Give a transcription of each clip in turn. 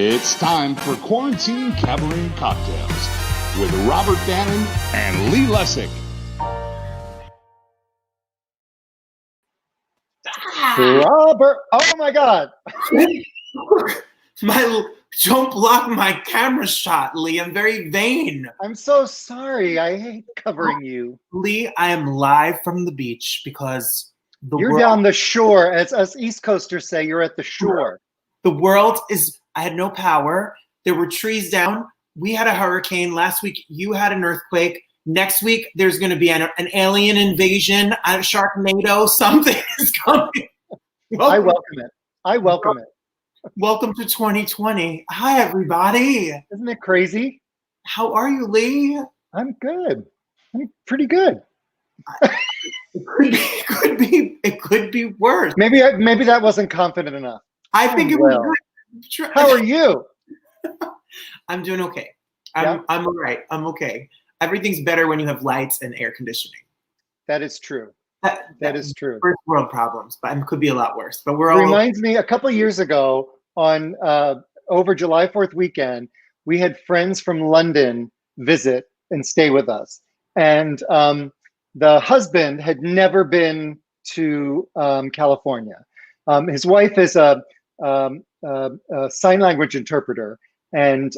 It's time for Quarantine Cabaret Cocktails with Robert Bannon and Lee Lessack. Robert, oh my God. Don't block my camera shot, Lee. I'm very vain. I'm so sorry. I hate covering you. Lee, I am live from the beach because you're down the shore. As us East Coasters say, you're at the shore. The world is, I had no power. There were trees down. We had a hurricane. Last week, you had an earthquake. Next week, there's going to be an alien invasion, a Sharknado. Something is coming. I welcome it. I welcome it. Welcome to 2020. Hi, everybody. Isn't it crazy? How are you, Lee? I'm good. I'm pretty good. It could be worse. Maybe that wasn't confident enough. I think it was good. How are you? I'm doing okay. I'm all right. I'm okay. Everything's better when you have lights and air conditioning. That is true. That is true. First world problems, but it could be a lot worse. But we're all. It reminds me, a couple of years ago, on over July 4th weekend, we had friends from London visit and stay with us, and the husband had never been to California. His wife is a sign language interpreter, and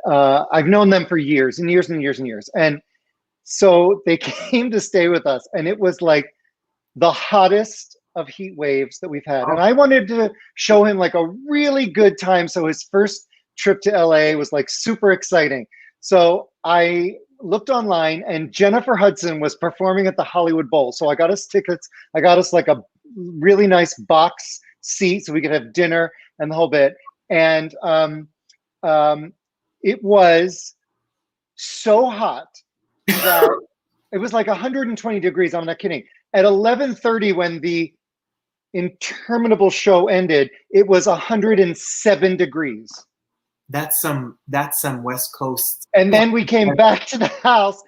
I've known them for years and years and years and years, and so they came to stay with us, and it was like the hottest of heat waves that we've had. And I wanted to show him like a really good time. So his first trip to LA was like super exciting. So I looked online and Jennifer Hudson was performing at the Hollywood Bowl. So I got us tickets. I got us like a really nice box seat so we could have dinner and the whole bit. And it was so hot that it was like 120 degrees. I'm not kidding. At 11:30, when the interminable show ended, it was 107 degrees. That's some West Coast. And then we came back to the house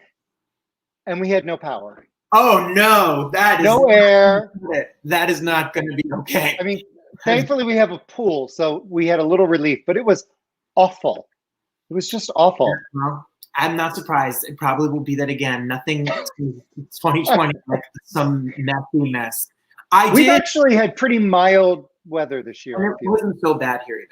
and we had no power. Oh no, that is no air. That is not going to be okay. I mean, thankfully we have a pool, so we had a little relief, but it was awful. It was just awful. Well, I'm not surprised. It probably will be that again. Nothing 2020 like some messy mess. We've actually had pretty mild weather this year. It wasn't so bad here either.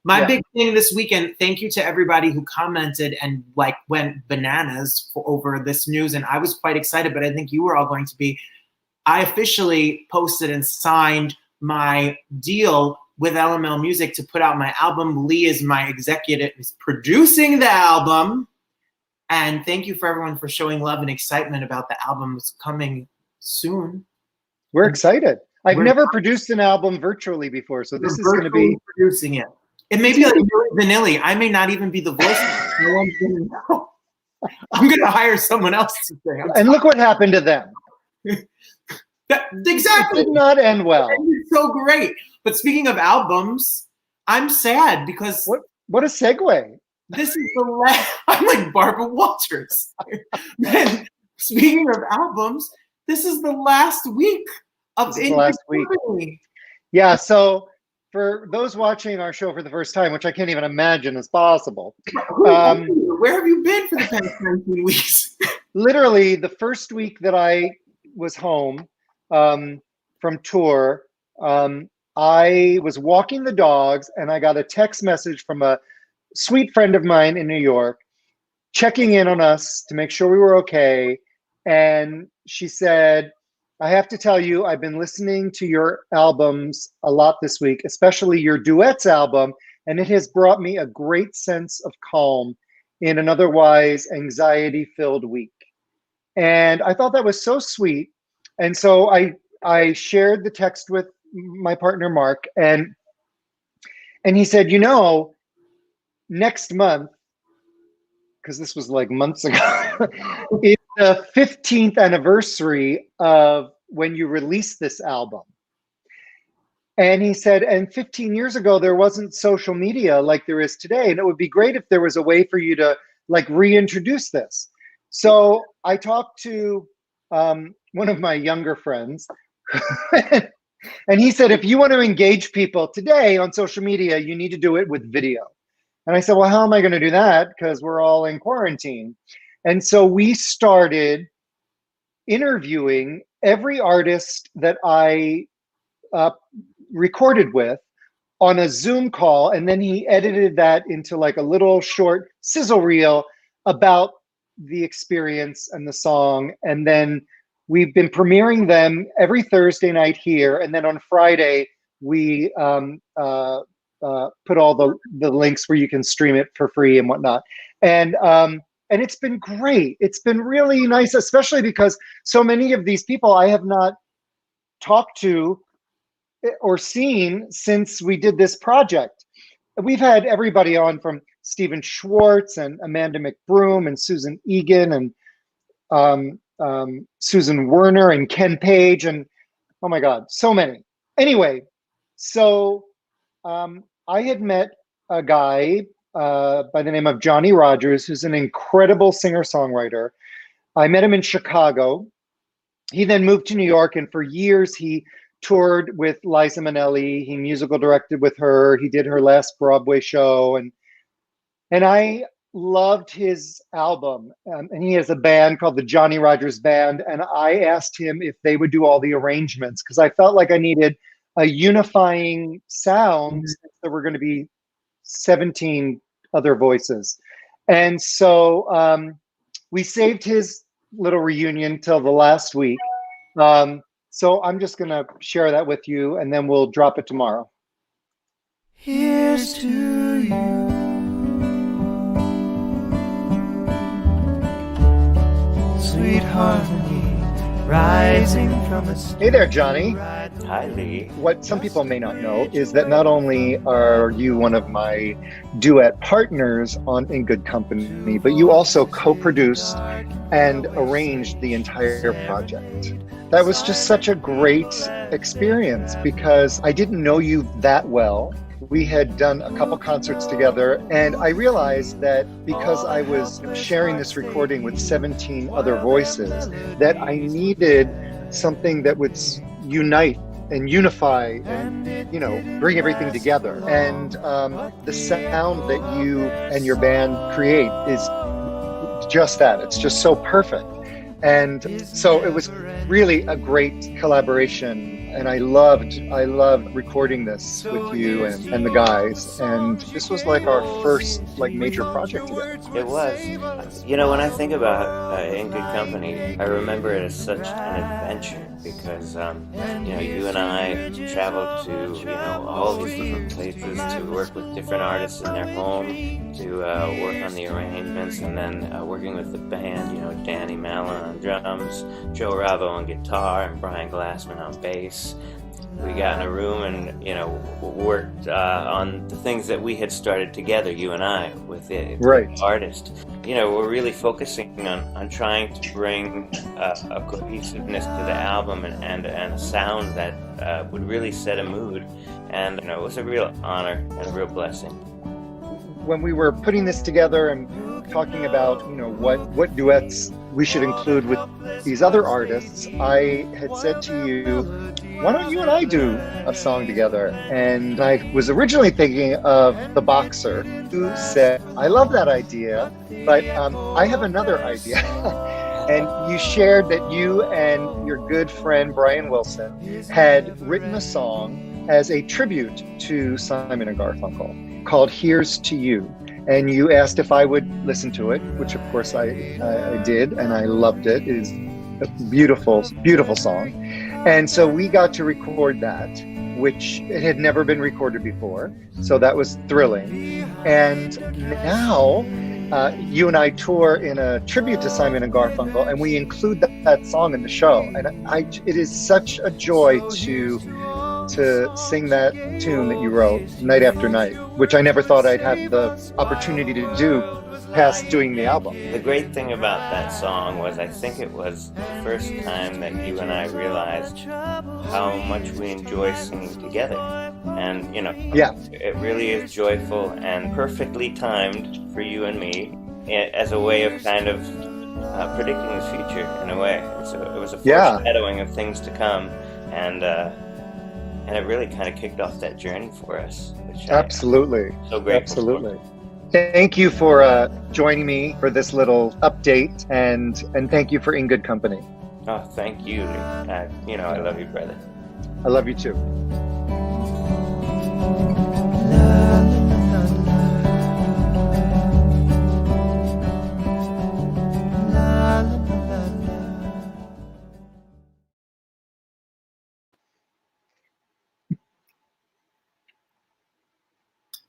My big thing this weekend, thank you to everybody who commented and like went bananas over this news. And I was quite excited, but I think you were all going to be. I officially posted and signed my deal with LML Music to put out my album. Lee is my executive, is producing the album. And thank you for everyone for showing love and excitement about the album that's coming soon. We're excited. I've never produced an album virtually before, so this is going to be producing it. It may be like vanilla. I may not even be the voice. No one's going to know. I'm going to hire someone else to sing. And look what happened to them. Exactly. It did not end well. It's so great. But speaking of albums, I'm sad because what a segue. This is the last. I'm like Barbara Walters. Man, speaking of albums, this is the last week of the last week. Yeah. So for those watching our show for the first time, which I can't even imagine is possible, where have you been for the past 19 weeks? Literally, the first week that I was home from tour, I was walking the dogs, and I got a text message from a sweet friend of mine in New York checking in on us to make sure we were okay. And she said, I have to tell you, I've been listening to your albums a lot this week, especially your duets album, and it has brought me a great sense of calm in an otherwise anxiety-filled week. And I thought that was so sweet. And so I shared the text with my partner, Mark, and he said, you know, next month, because this was like months ago, it's the 15th anniversary of when you released this album. And he said, and 15 years ago, there wasn't social media like there is today. And it would be great if there was a way for you to like reintroduce this. So I talked to one of my younger friends And he said, if you want to engage people today on social media, you need to do it with video. And I said, well, how am I going to do that? Because we're all in quarantine. And so we started interviewing every artist that I recorded with on a Zoom call. And then he edited that into like a little short sizzle reel about the experience and the song. And then we've been premiering them every Thursday night here. And then on Friday, we put all the links where you can stream it for free and whatnot. And it's been great. It's been really nice, especially because so many of these people I have not talked to or seen since we did this project. We've had everybody on from Stephen Schwartz and Amanda McBroom and Susan Egan and Susan Werner and Ken Page and oh my God, so many. Anyway, so I had met a guy by the name of Johnny Rogers, who's an incredible singer-songwriter. I met him in Chicago. He then moved to New York, and for years he toured with Liza Minnelli. He musical directed with her. He did her last Broadway show, and I loved his album. And he has a band called the Johnny Rogers Band, and I asked him if they would do all the arrangements because I felt like I needed a unifying sound since there were going to be 17 other voices. And so we saved his little reunion till the last week. So I'm just going to share that with you, and then we'll drop it tomorrow. Here's to you. Sweet harmony rising from a Hey there, Johnny. Hi, Lee. What some people may not know is that not only are you one of my duet partners on In Good Company, but you also co-produced and arranged the entire project. That was just such a great experience because I didn't know you that well. We had done a couple concerts together, and I realized that because I was sharing this recording with 17 other voices, that I needed something that would unite and unify and, you know, bring everything together. And the sound that you and your band create is just that. It's just so perfect. And so it was really a great collaboration. And I loved recording this with you and the guys. And this was like our first like major project together. It was. You know, when I think about In Good Company, I remember it as such an adventure because, you know, you and I traveled to, you know, all these different places to work with different artists in their home, to work on the arrangements, and then working with the band, you know, Danny Mallon on drums, Joe Ravo on guitar, and Brian Glassman on bass. We got in a room and, you know, worked on the things that we had started together, you and I, with the artist. You know, we're really focusing on trying to bring a cohesiveness to the album and a sound that would really set a mood. And, you know, it was a real honor and a real blessing. When we were putting this together and talking about, you know, what duets we should include with these other artists, I had said to you, why don't you and I do a song together? And I was originally thinking of The Boxer, who said, I love that idea, but I have another idea. And you shared that you and your good friend Brian Wilson had written a song as a tribute to Simon and Garfunkel called Here's to You. And you asked if I would listen to it, which of course I did, and I loved it. It is a beautiful, beautiful song. And so we got to record that, which it had never been recorded before. So that was thrilling. And now you and I tour in a tribute to Simon and Garfunkel, and we include that song in the show. And it is such a joy to sing that tune that you wrote night after night, which I never thought I'd have the opportunity to do past doing the album. The great thing about that song was I think it was the first time that you and I realized how much we enjoy singing together. And, you know, it really is joyful and perfectly timed for you and me as a way of kind of predicting the future in a way. So it was a foreshadowing of things to come. And and it really kind of kicked off that journey for us. Which Absolutely. I'm so grateful. Absolutely. Thank you for joining me for this little update, and thank you for In Good Company. Oh, thank you. You know, I love you, brother. I love you too.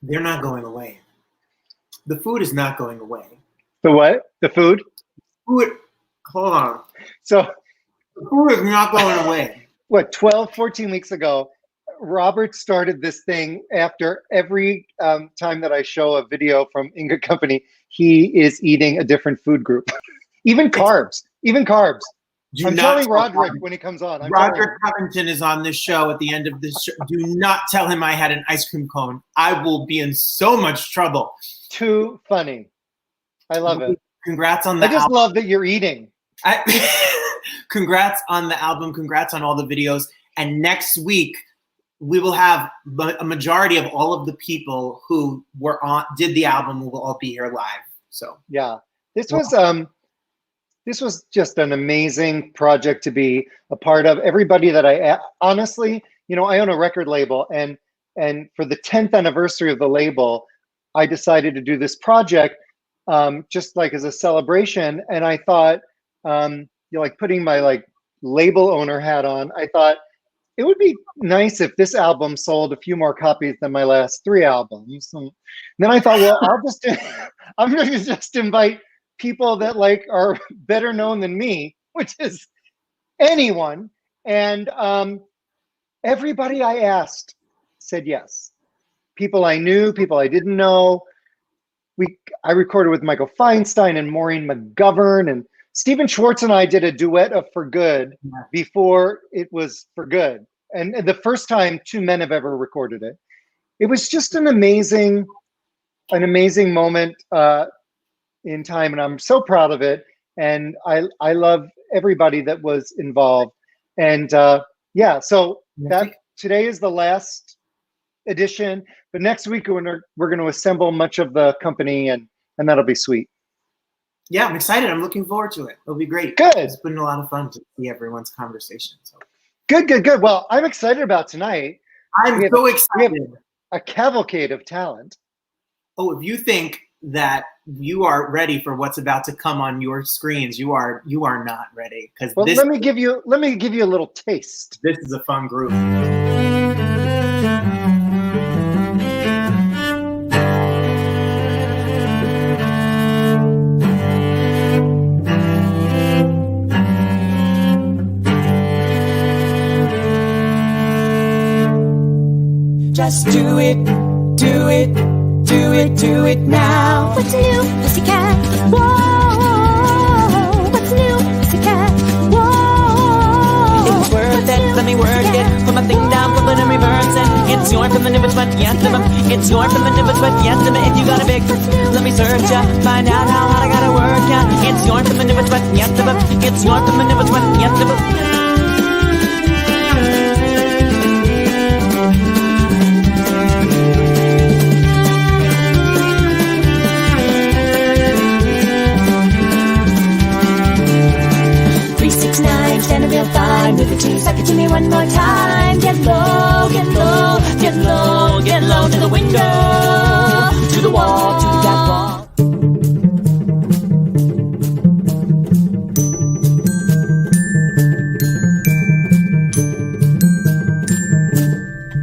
They're not going away. The food is not going away. The what? The food? Food, hold on. So the food is not going away. What, 12, 14 weeks ago, Robert started this thing after every time that I show a video from In Good Company, he is eating a different food group. Even carbs. I'm telling Rodrick when he comes on. Rodrick Covington is on this show at the end of this show. Do not tell him I had an ice cream cone. I will be in so much trouble. Too funny. I love it. Congrats on the I just love that you're eating. Congrats on the album. Congrats on all the videos. And next week, we will have a majority of all of the people who did the album will all be here live. So yeah, this was just an amazing project to be a part of. Everybody that I honestly, you know, I own a record label, and for the 10th anniversary of the label, I decided to do this project just like as a celebration. And I thought, you know, like putting my like label owner hat on, I thought it would be nice if this album sold a few more copies than my last 3 albums. And then I thought, well, I'm going to just invite people that like are better known than me, which is anyone. And everybody I asked said yes. People I knew, people I didn't know. I recorded with Michael Feinstein and Maureen McGovern, and Stephen Schwartz and I did a duet of For Good before it was For Good. And the first time 2 men have ever recorded it. It was just an amazing moment in time, and I'm so proud of it. And I love everybody that was involved. And yeah, so today is the last edition, but next week we're going to assemble much of the company, and that'll be sweet. Yeah, I'm excited. I'm looking forward to it. It'll be great. Good. It's been a lot of fun to see everyone's conversation. So. Good. Well, I'm excited about tonight. I'm so excited. We have a cavalcade of talent. Oh, if you think that you are ready for what's about to come on your screens, you are not ready. Well, let me give you a little taste. This is a fun group. Just do it now. What's new, pussycat? Whoa, what's new, pussycat? Whoa, it's worth it, let me work it. Put my thing down, flip it and reverse it. It's your feminine, but yes, it's your feminine, but yes, if you got a big, let me search ya. Find out how hard I gotta work ya. It's your feminine, but yes, it's your feminine, but yes, 369, stand real fine. Move it to, suck it to me one more time. Get low, get low, get low, get low to the window, to the wall, to the gap wall.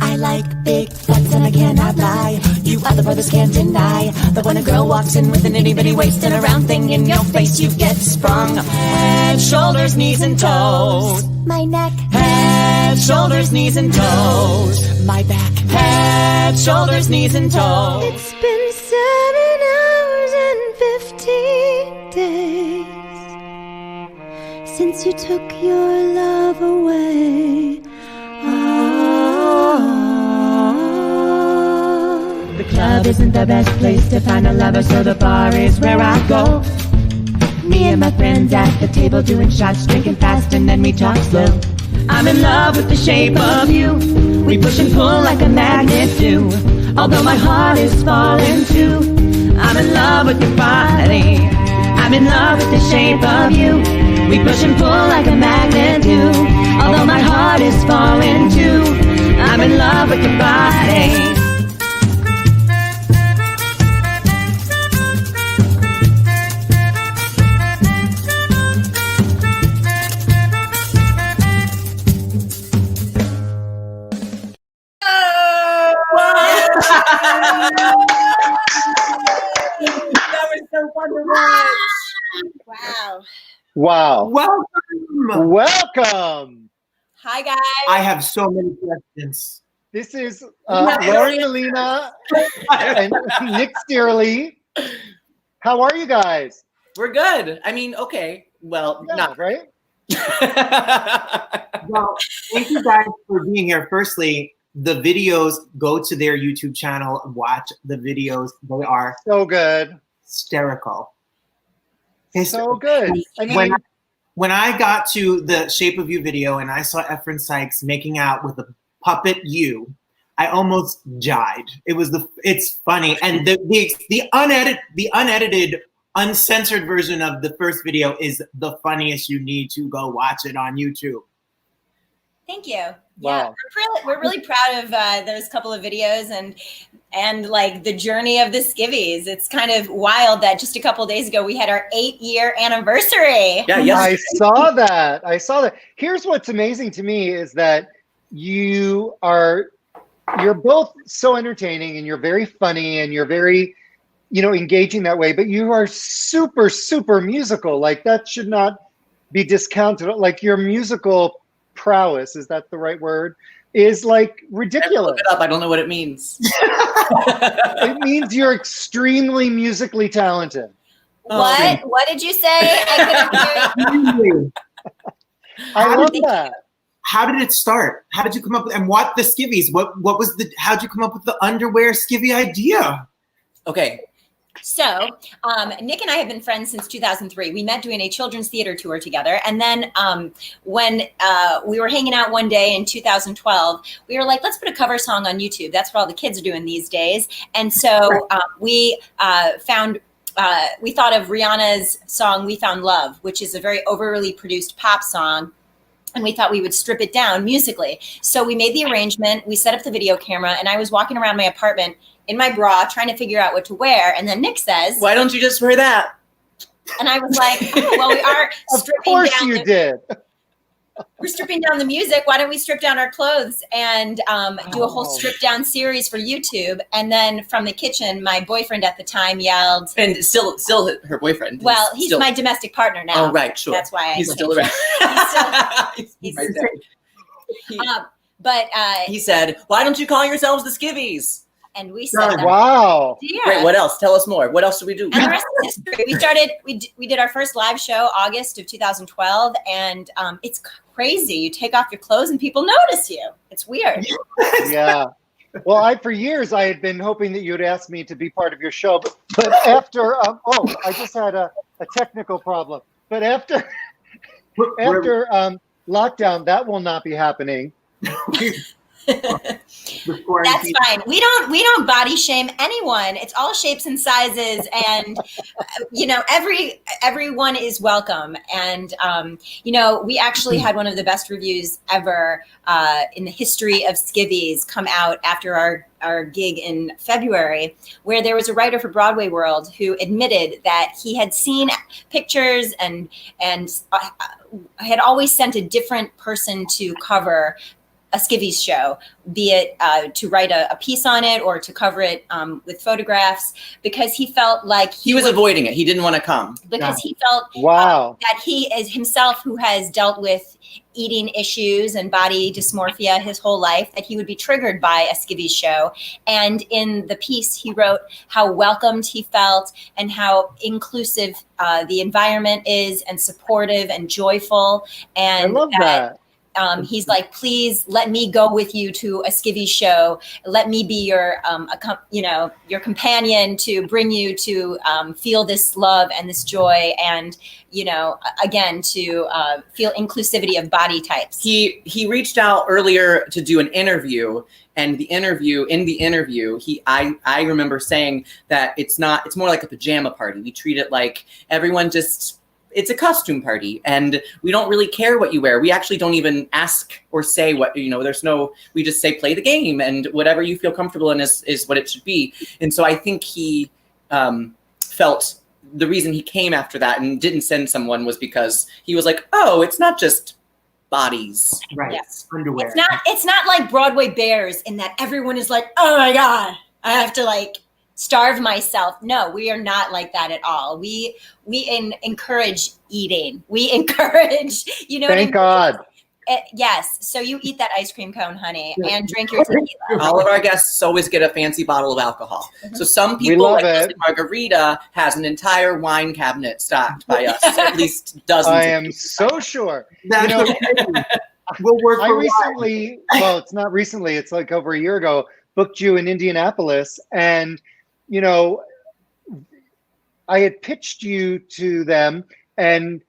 I like big butts and I cannot lie. You other brothers can't deny that when a girl walks in with an itty bitty waist and a round thing in your face, you get sprung. Head, shoulders, knees, and toes. My neck. Head, shoulders, knees, and toes. My back. Head, shoulders, knees, and toes. It's been 7 hours and 15 days since you took your love away. The club isn't the best place to find a lover, so the bar is where I go. Me and my friends at the table doing shots, drinking fast, and then we talk slow. I'm in love with the shape of you. We push and pull like a magnet do. Although my heart is falling too. I'm in love with your body. I'm in love with the shape of you. We push and pull like a magnet do. Although my heart is falling too. I'm in love with your body. That was so fun to watch. Wow. Wow. Welcome. Welcome. Hi, guys. I have so many questions. This is Lauren Molina and Nick Cearley. How are you guys? We're good. I mean, okay. Well, Yeah, not right? Well, thank you guys for being here. Firstly, the videos, go to their YouTube channel and watch the videos. They are So good. hysterical. So good. I mean, When I got to the Shape of You video and I saw Efren Sykes making out with a puppet you, I almost died. It's funny, and the unedited, uncensored version of the first video is the funniest. You need to go watch it on YouTube. Thank you. Wow. Yeah, we're really proud of those couple of videos and like the journey of the Skivvies. It's kind of wild that just a couple of days ago we had our 8-year anniversary. Yeah, yes. I saw that. Here's what's amazing to me is that you're both so entertaining and you're very funny and you're very, engaging that way, but you are super, super musical. Like that should not be discounted. Like your musical prowess, is that the right word? Is like ridiculous. Look it up. I don't know what it means. It means you're extremely musically talented. What? What did you say? I couldn't hear you. I love that. How did it start? How did you come up with, and what the Skivvies? How'd you come up with the underwear skivvy idea? Okay. So, Nick and I have been friends since 2003. We met doing a children's theater tour together. And then when we were hanging out one day in 2012, we were like, let's put a cover song on YouTube. That's what all the kids are doing these days. And so we thought of Rihanna's song, We Found Love, which is a very overly produced pop song. And we thought we would strip it down musically. So we made the arrangement, we set up the video camera, and I was walking around my apartment in my bra trying to figure out what to wear. And then Nick says, why don't you just wear that? And I was like, oh, well, we are stripping Of course down. you did. We're stripping down the music. Why don't we strip down our clothes and do a whole strip down series for YouTube? And then from the kitchen, my boyfriend at the time yelled. And still her boyfriend. Well, he's my domestic partner now. Oh, right, sure. That's why he's still around. He's right there. But he said, why don't you call yourselves the Skivvies? And we said, wow. Yeah. Great. What else? Tell us more. What else do we do? And the rest is history. We did our first live show August of 2012, and it's crazy. You take off your clothes and people notice you. It's weird. Yeah. Well, for years I had been hoping that you'd ask me to be part of your show, but after I just had a technical problem. But after lockdown, that will not be happening. That's fine. We don't body shame anyone. It's all shapes and sizes, and everyone is welcome. And we actually had one of the best reviews ever in the history of Skivvies come out after our gig in February, where there was a writer for Broadway World who admitted that he had seen pictures and had always sent a different person to cover a Skivvies show, be it to write a piece on it or to cover it with photographs, because he felt like he was avoiding it. He didn't want to come. Because he felt that he is himself, who has dealt with eating issues and body dysmorphia his whole life, that he would be triggered by a Skivvies show. And in the piece, he wrote how welcomed he felt and how inclusive the environment is and supportive and joyful. And I love that. he's like, please let me go with you to a Skivvies show. Let me be your, your companion to bring you to feel this love and this joy, and again to feel inclusivity of body types. He reached out earlier to do an interview, and in the interview, I remember saying that it's more like a pajama party. We treat it like everyone it's a costume party, and we don't really care what you wear. We actually don't even ask or say what, we just say, play the game, and whatever you feel comfortable in is what it should be. And so I think he felt the reason he came after that and didn't send someone was because he was like, oh, it's not just bodies. Right. Yes. Underwear. It's not like Broadway Bears in that everyone is like, oh my God, I have to starve myself. No, we are not like that at all. We encourage eating. We encourage, Thank God. Yes. So you eat that ice cream cone, honey, and drink your tequila. All of our guests always get a fancy bottle of alcohol. So some people, like Lesli Margherita, has an entire wine cabinet stocked by us, at least dozens. I am so sure. We'll work for it's not recently, it's like over a year ago, booked you in Indianapolis, and I had pitched you to them, and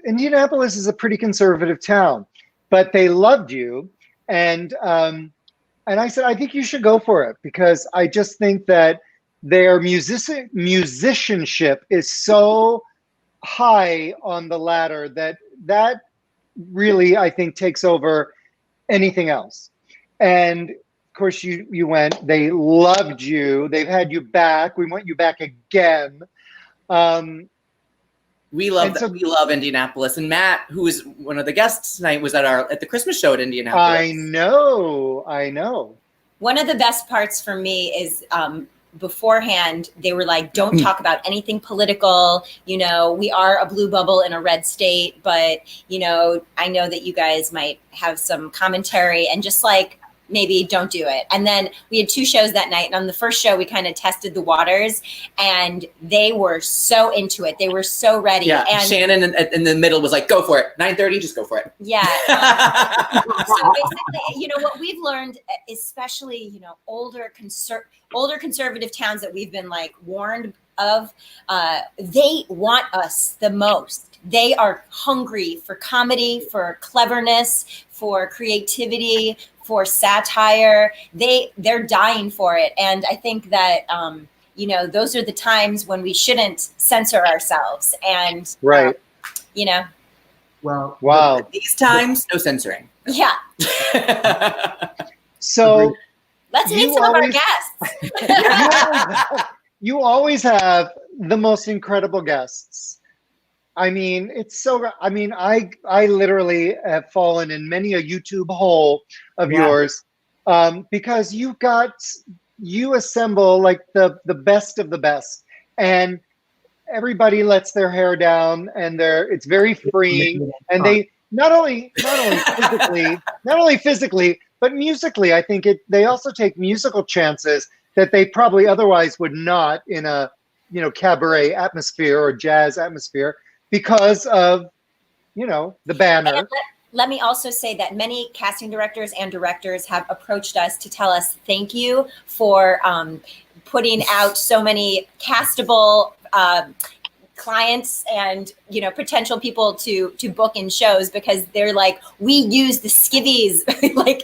Indianapolis is a pretty conservative town, but they loved you, and I said, I think you should go for it, because I just think that their musicianship is so high on the ladder that really, I think, takes over anything else. And of course, you went. They loved you. They've had you back. We want you back again. We love we love Indianapolis. And Matt, who is one of the guests tonight, was at the Christmas show at Indianapolis. I know. One of the best parts for me is beforehand, they were like, don't talk about anything political. We are a blue bubble in a red state, but, I know that you guys might have some commentary, and just maybe don't do it. And then we had 2 shows that night. And on the first show, we kind of tested the waters, and they were so into it. They were so ready. Yeah. And Shannon in the middle was like, go for it. 9:30, just go for it. Yeah. So basically, what we've learned, especially, older conservative towns that we've been warned of, they want us the most. They are hungry for comedy, for cleverness, for creativity, for satire. They're dying for it. And I think that, those are the times when we shouldn't censor ourselves. And, right. Well, wow. These times, no censoring. Yeah. So let's meet some of our guests. You always have the most incredible guests. I mean, it's so, I literally have fallen in many a YouTube hole of yours, because you assemble the best of the best, and everybody lets their hair down, and it's very freeing, and they not only physically, but musically, I think they also take musical chances that they probably otherwise would not in a cabaret atmosphere or jazz atmosphere, because of the banner. Let me also say that many casting directors and directors have approached us to tell us thank you for putting out so many castable clients and potential people to book in shows, because they're like, we use the Skivvies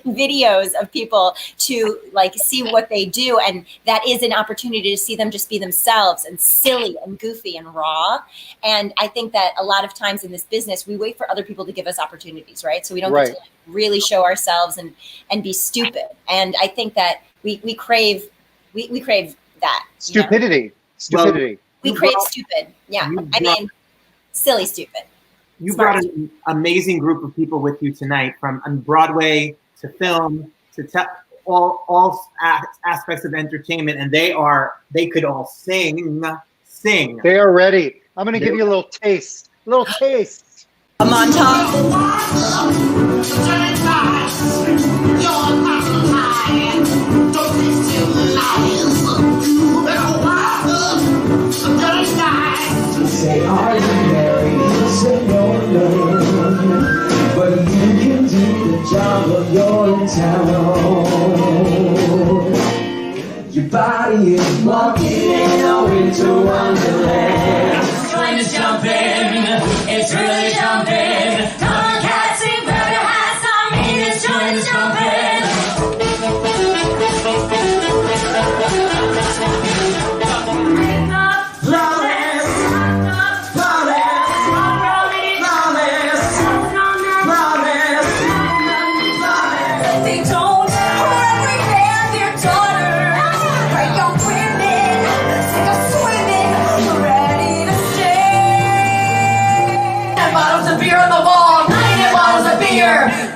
videos of people to see what they do, and that is an opportunity to see them just be themselves and silly and goofy and raw. And I think that a lot of times in this business, we wait for other people to give us opportunities, right? So we don't get to really show ourselves and be stupid. And I think that we crave that stupidity. We crave stupid. Yeah. Silly stupid. You brought an amazing group of people with you tonight, from Broadway to film to all aspects of entertainment. And they could all sing. They are ready. I'm going to give you a little taste. I'm on top. Say, are you married? Say no, but you can do town. Your body is walking in a winter wonderland. Join us jumping, it's really jumping. Come on, cats, sing, grab your hats, I mean, it's join us jumping.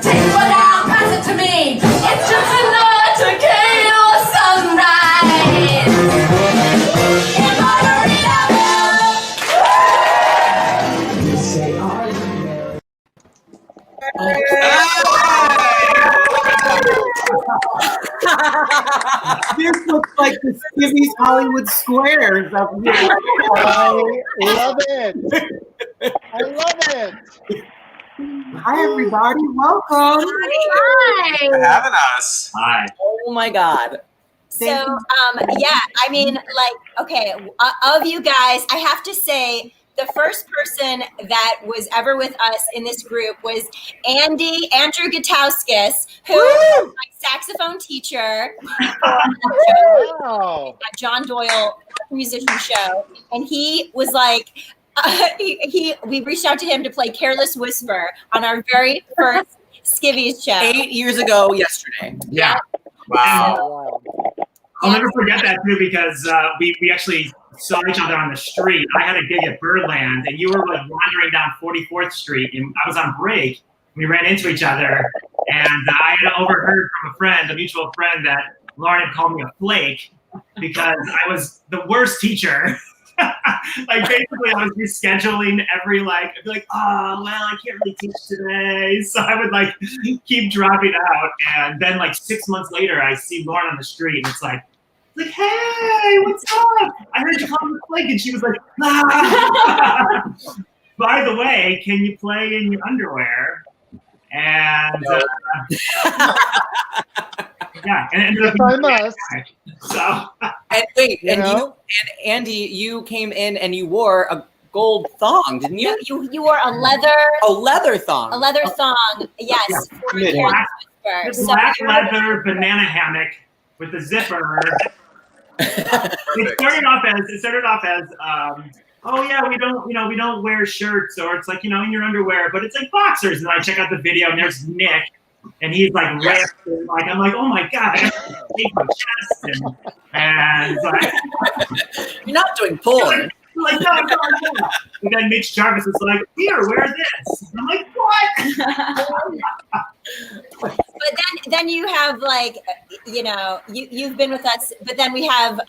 Take one out, pass it to me. It's just enough to kill a sunrise. In Margherita. You say, are you This looks like the Skivvies Hollywood Squares up here. I love it. I love it. Hi, everybody. Welcome. Hi. For having us. Hi. Oh my God. So, yeah, I mean, like, okay, of you guys, I have to say the first person that was ever with us in this group was Andrew Gutauskas, who was my saxophone teacher Wow. at John Doyle musician show. And he was like, we reached out to him to play Careless Whisper on our very first Skivvies show. 8 years ago yesterday. Yeah. Wow. Wow. I'll never forget that too because we actually saw each other on the street. I had a gig at Birdland, and you were like wandering down 44th Street, and I was on break. We ran into each other, and I had overheard from a friend, a mutual friend, that Lauren had called me a flake because I was the worst teacher. Like basically, I was rescheduling every I'd be like, oh well, I can't really teach today, so I would like keep dropping out, and then like 6 months later, I see Lauren on the street, and it's like, hey, what's up? I heard you call me flake, and she was like, ah. By the way, can you play in your underwear? And yeah, and it ended up If I must. So And wait, You know? Andy, you came in and you wore a gold thong, didn't you? You wore a leather thong. A leather thong, yes. For Committed. Careless Whisper. this So black you're- leather banana hammock with the zipper. It started off as oh yeah, we don't wear shirts, or it's like, in your underwear, but it's like boxers. And I check out the video, and there's Nick, and he's like rapping, like I'm like, oh my god, I have to take my chest, and like, You're not doing porn. like no. And then Mitch Jarvis is like, here, wear this. And I'm like, what? But then you have like, you've been with us, but then we have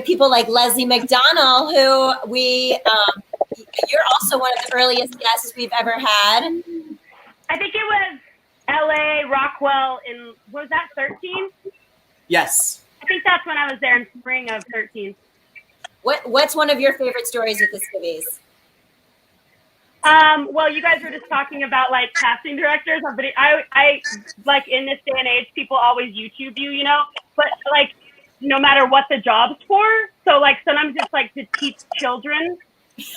people like Lesli McDonel, who you're also one of the earliest guests we've ever had. I think it was LA, Rockwell in, what was that, 13? Yes. I think that's when I was there in spring of 13. What's one of your favorite stories with the Skivvies? Well, you guys were just talking about like casting directors. But I like in this day and age, people always YouTube you, but like no matter what the job's for. So like sometimes it's like to teach children,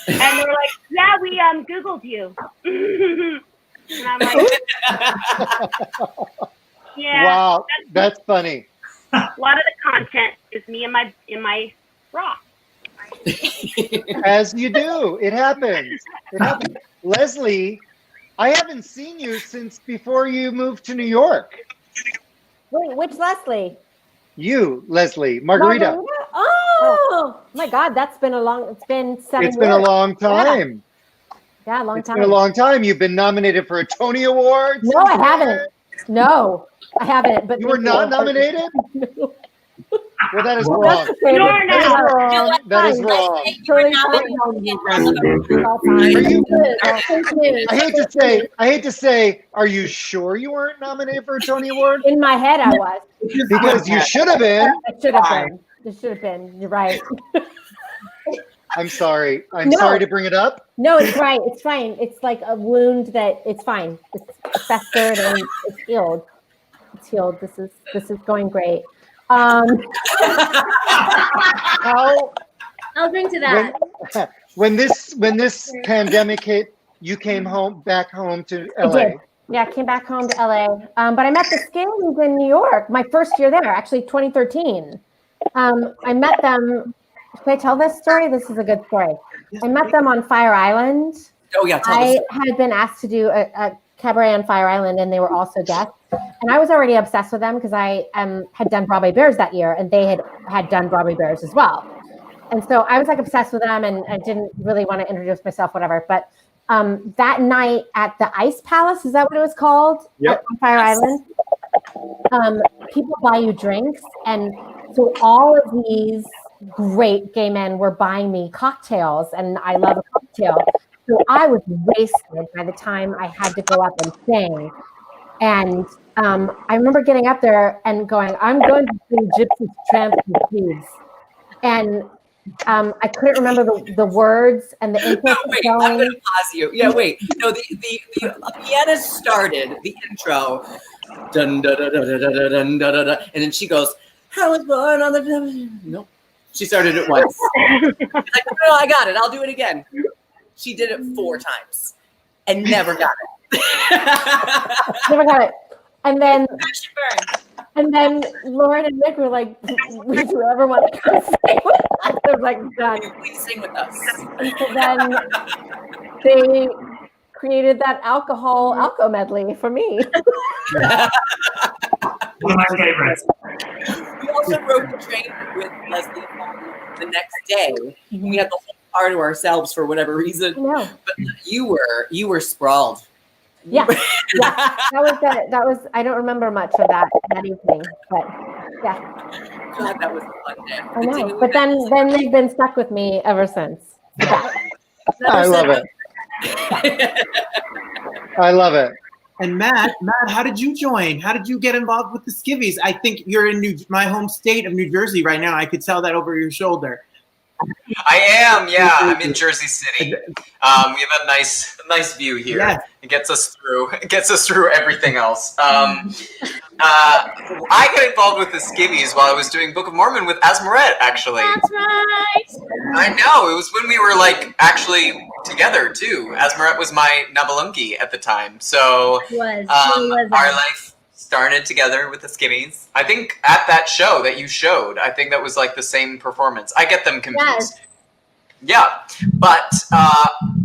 and they're like, yeah, we Googled you. And I'm like, yeah. Wow, that's funny. A lot of the content is me in my bra. As you do. It happens. It happens. Lesli, I haven't seen you since before you moved to New York. Wait, which Lesli? You, Lesli, Margherita. Oh my God, it's been 7 years. It's been a long time. Yeah, a long It's time. been a long time. You've been nominated for a Tony Award. No, I haven't. No, I haven't. But You were not nominated? Well, that is Well, wrong. that's okay. That is wrong. That is wrong. I hate to say, are you sure you weren't nominated for a Tony Award? In my head, I was. Because you should have been. It should have been. It should have been. You're right. I'm sorry. I'm No. sorry to bring it up. No, it's right. It's fine. It's like a wound that it's fine. festered and it's healed. It's healed. This is going great. I'll drink to that. When this pandemic hit, you came back home to LA. I did. Yeah, I came back home to LA. But I met the Skivvies in New York, my first year there, actually 2013. I met them. Can I tell this story? This is a good story. I met them on Fire Island. Oh yeah, I had been asked to do a cabaret on Fire Island, and they were also guests. And I was already obsessed with them because I had done Broadway Bears that year, and they had done Broadway Bears as well. And so I was like obsessed with them, and I didn't really want to introduce myself, whatever. But that night at the Ice Palace, is that what it was called? Yep. On Fire Island. People buy you drinks, and so all of these great gay men were buying me cocktails, and I love a cocktail. So I was wasted by the time I had to go up and sing. And I remember getting up there and going, I'm going to sing Gypsies, Tramps, and Thieves. And I couldn't remember the words and the intro. Wait, I'm going to pause you. Yeah, wait. No, the pianist started the intro. Dun, da, da, da, da, da, dun, da, da, da, and then she goes, I was born on the... Nope. She started it once. Like, no, I got it. I'll do it again. She did it 4 times and never got it. Never got it. And then Lauren and Nick were like, would you ever want to come sing with us? I was like, done. Please sing with us. And so then they created that alco medley for me. One of my favorites. We also rode the train with Lesli the next day. We had the whole car to ourselves for whatever reason. No. But you were sprawled. Yeah. That was I don't remember much of that evening, but yeah. God, that was a fun day. I know. But then they've been stuck with me ever since. I love it. I love it. And Matt, how did you join? How did you get involved with the Skivvies? I think you're in my home state of New Jersey right now. I could tell that over your shoulder. I am, yeah. I'm in Jersey City. We have a nice view here. Yeah. It gets us through everything else. I got involved with the Skivvies while I was doing Book of Mormon with Asmeret, actually. That's right. I know. It was when we were actually together too. Asmeret was my Nabalunki at the time. So our life started together with the Skivvies. I think at that show that you showed, I think that was the same performance. I get them confused. Yes. Yeah, but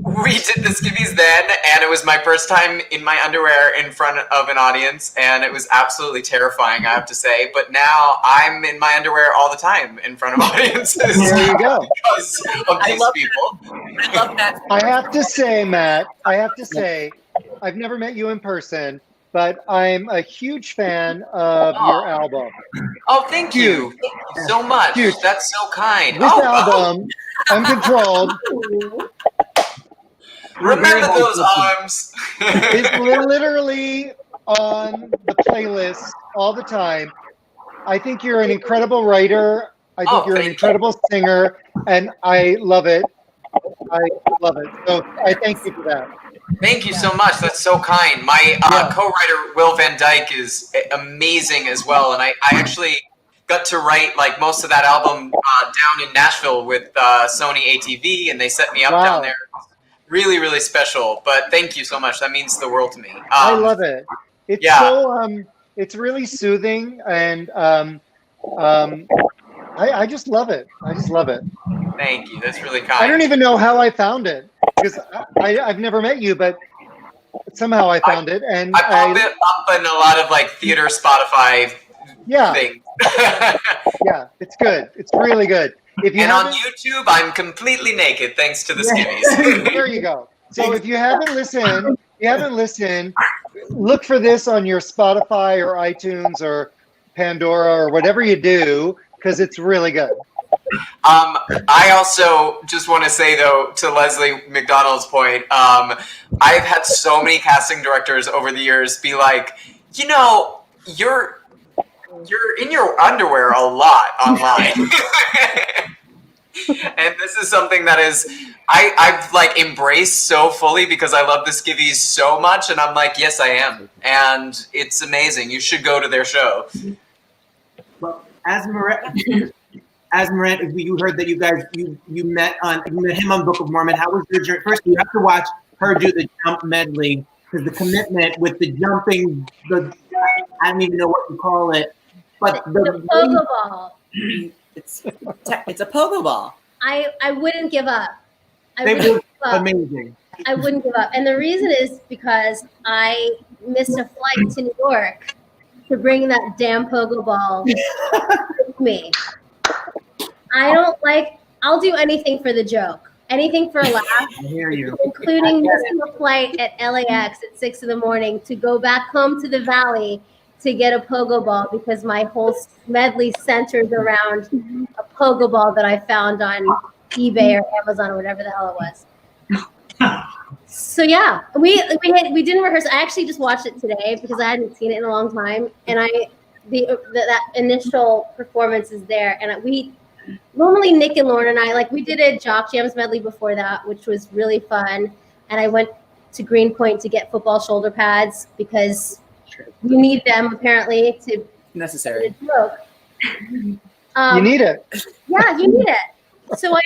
we did the Skivvies then, and it was my first time in my underwear in front of an audience, and it was absolutely terrifying, I have to say. But now I'm in my underwear all the time in front of audiences. There you go. Because of these people. I love that. I have to say, Matt, I've never met you in person, but I'm a huge fan of your album. Oh, thank you. Thank you so much. Huge. That's so kind. This album, Uncontrolled, remember those arms. is literally on the playlist all the time. I think you're an incredible writer. I think you're an incredible singer, and I love it. I love it. So I thank you for that. Thank you so much. That's so kind. My co-writer, Will Van Dyke, is amazing as well. And I actually got to write most of that album down in Nashville with Sony ATV, and they set me up down there. Really, really special. But thank you so much. That means the world to me. I love it. It's it's really soothing, and I just love it. I just love it. Thank you. That's really kind. I don't even know how I found it, because I've never met you, but somehow I found it. And I pop it up in a lot of theater Spotify things. Yeah, it's good. It's really good. And on YouTube, I'm completely naked thanks to the Skivvies. There you go. So if you haven't listened, look for this on your Spotify or iTunes or Pandora or whatever you do, because it's really good. I also just want to say, though, to Lesli McDonald's point, I've had so many casting directors over the years be like, you're in your underwear a lot online. And this is something that is I've like embraced so fully because I love the Skivvies so much, and I'm like, yes, I am, and it's amazing. You should go to their show. Well, Asmeret, you heard that you guys you met him on Book of Mormon. How was your journey? First, you have to watch her do the jump medley because the commitment with the jumping, I don't even know what to call it, but the pogo ball. It's a pogo ball. I wouldn't give up. They were amazing. I wouldn't give up. And the reason is because I missed a flight to New York to bring that damn pogo ball with me. I'll do anything for the joke. Anything for a laugh. I hear you. Including missing a flight at LAX at 6 a.m. to go back home to the Valley to get a pogo ball because my whole medley centers around a pogo ball that I found on eBay or Amazon or whatever the hell it was. So yeah, we didn't rehearse. I actually just watched it today because I hadn't seen it in a long time, and that initial performance is there. And we normally Nick and Lauren and I we did a Jock Jams medley before that, which was really fun. And I went to Greenpoint to get football shoulder pads because you need them apparently to necessary. You need it. Yeah, you need it. So I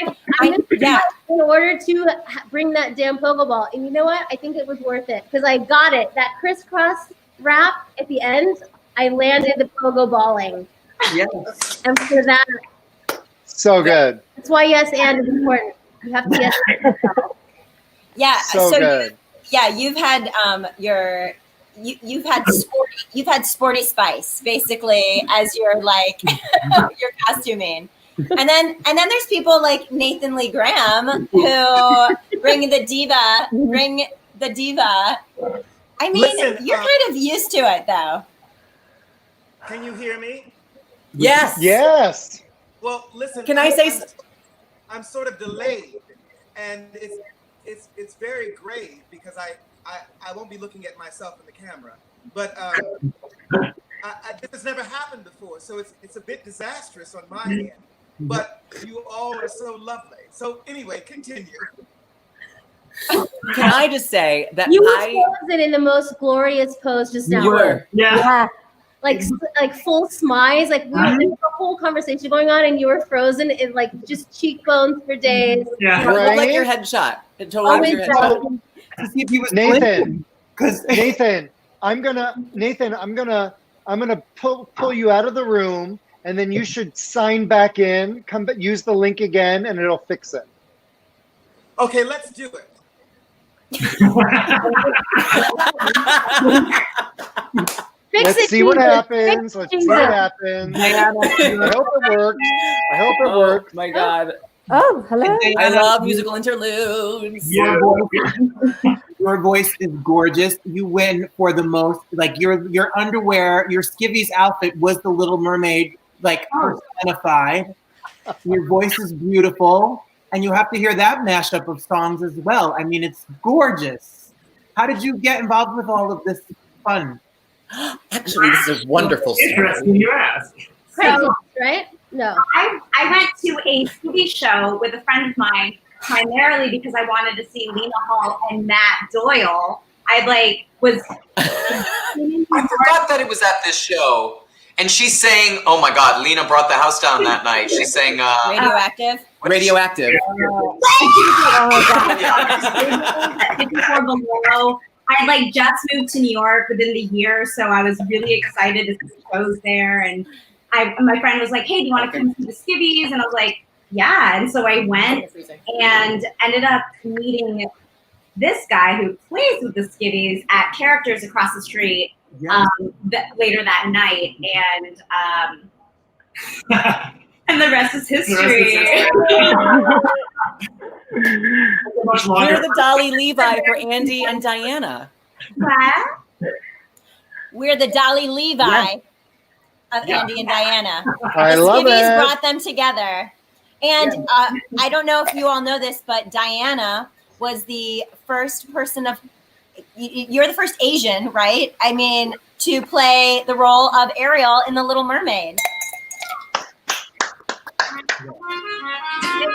in order to bring that damn pogo ball, and you know what? I think it was worth it because I got it. That crisscross wrap at the end, I landed the pogo balling. Yes. And for that, so good. That's why yes and is important. You have to yes and yourself. Yeah. So good. You've had you've had sporty spice basically as your your costuming. And then there's people like Nathan Lee Graham who bring the diva. I mean, Listen, you're kind of used to it though. Can you hear me? Yes. Yes. Well, listen. Can I say? I'm sort of delayed, and it's very grave because I won't be looking at myself in the camera, but this has never happened before, so it's a bit disastrous on my end. But you all are so lovely. So anyway, continue. Can I just say that you were frozen in the most glorious pose just now? You were. Yeah. Like full smize, like there was a whole conversation going on, and you were frozen in just cheekbones for days. Yeah, it looked like your headshot. It totally was your headshot. To see if he was Nathan. Nathan, I'm gonna pull you out of the room, and then you should sign back in. Use the link again, and it'll fix it. Okay, let's do it. Let's see what happens. Let's see what happens. I hope it works. Oh my God. Oh, hello. I love musical interludes. Your voice is gorgeous. You win for the most. Your underwear, your Skivvies outfit was the Little Mermaid, personified. Your voice is beautiful, and you have to hear that mashup of songs as well. I mean, it's gorgeous. How did you get involved with all of this fun? Actually, this is a wonderful story. Interesting you ask. So, right? No. I went to a TV show with a friend of mine primarily because I wanted to see Lena Hall and Matt Doyle. I forgot that it was at this show. And she's saying, oh my God, Lena brought the house down that night. She's saying Radioactive. Radioactive. Below. I just moved to New York within the year, so I was really excited to see shows there. And my friend was like, "Hey, do you want to come see the Skivvies?" And I was like, "Yeah." And so I went and ended up meeting this guy who plays with the Skivvies at Characters across the street later that night, and the rest is history. We're the Dolly Levi for Andy and Diana. What? We're the Dolly Levi of Andy and Diana. I love it. Skivvies brought them together. And I don't know if you all know this, but Diana was the first person you're the first Asian, right? I mean, to play the role of Ariel in The Little Mermaid.